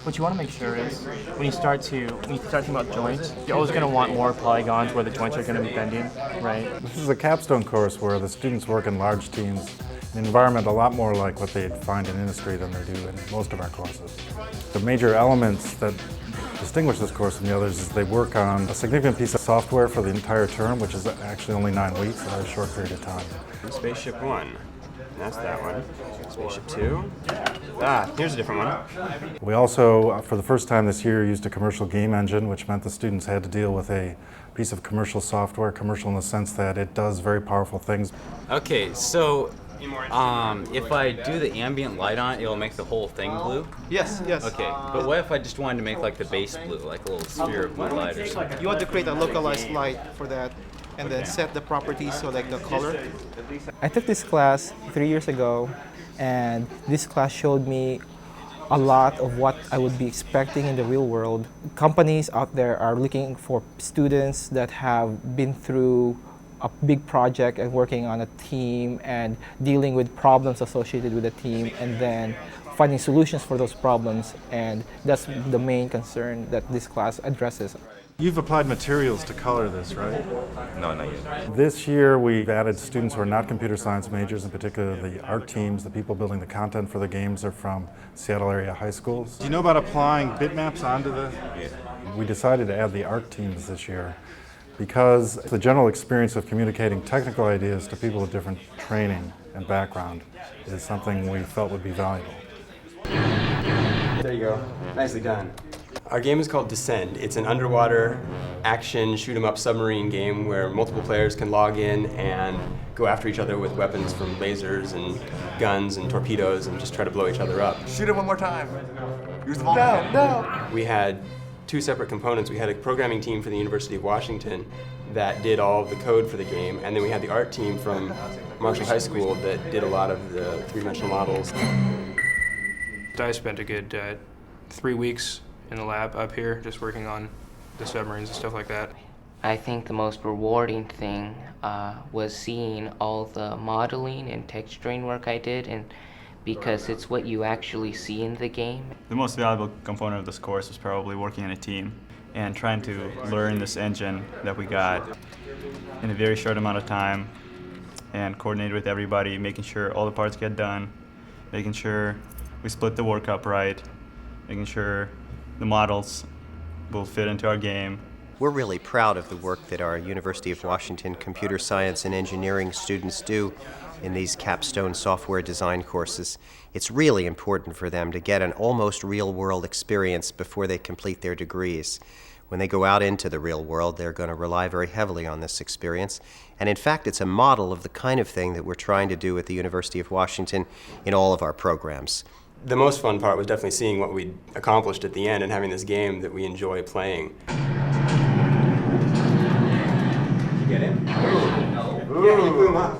What you want to make sure is when you start thinking about joints, you're always going to want more polygons where the joints are going to be bending, right? This is a capstone course where the students work in large teams, an environment a lot more like what they'd find in industry than they do in most of our courses. The major elements that distinguish this course from the others is they work on a significant piece of software for the entire term, which is actually only 9 weeks, a very short period of time. Spaceship 1. That's that one. Spaceship 2. Here's a different one. We also, for the first time this year, used a commercial game engine, which meant the students had to deal with a piece of commercial software, commercial in the sense that it does very powerful things. Okay, so if I do the ambient light on it, it'll make the whole thing blue? Yes, yes. Okay, but what if I just wanted to make like the base blue, like a little sphere of blue light or something? You want to create a localized light for that and then set the properties, so like the color. I took this class 3 years ago, and this class showed me a lot of what I would be expecting in the real world. Companies out there are looking for students that have been through a big project and working on a team and dealing with problems associated with the team and then finding solutions for those problems, and that's the main concern that this class addresses. You've applied materials to color this, right? No, not yet. This year we've added students who are not computer science majors, in particular the art teams, the people building the content for the games are from Seattle area high schools. Do you know about applying bitmaps onto the? Yeah. We decided to add the art teams this year because the general experience of communicating technical ideas to people with different training and background is something we felt would be valuable. There you go. Nicely done. Our game is called Descend. It's an underwater action shoot-'em-up submarine game where multiple players can log in and go after each other with weapons from lasers and guns and torpedoes and just try to blow each other up. Shoot it one more time. Use the ball. No. We had 2 separate components. We had a programming team for the University of Washington that did all of the code for the game, and then we had the art team from Marshall High School that did a lot of the 3-dimensional models. I spent a good 3 weeks in the lab up here just working on the submarines and stuff like that. I think the most rewarding thing was seeing all the modeling and texturing work I did, and because it's what you actually see in the game. The most valuable component of this course was probably working in a team and trying to learn this engine that we got in a very short amount of time and coordinate with everybody, making sure all the parts get done, making sure we split the work up right, making sure the models will fit into our game. We're really proud of the work that our University of Washington computer science and engineering students do in these capstone software design courses. It's really important for them to get an almost real-world experience before they complete their degrees. When they go out into the real world, they're going to rely very heavily on this experience. And in fact, it's a model of the kind of thing that we're trying to do at the University of Washington in all of our programs. The most fun part was definitely seeing what we accomplished at the end and having this game that we enjoy playing. You get it? No. Yeah, you blew him up.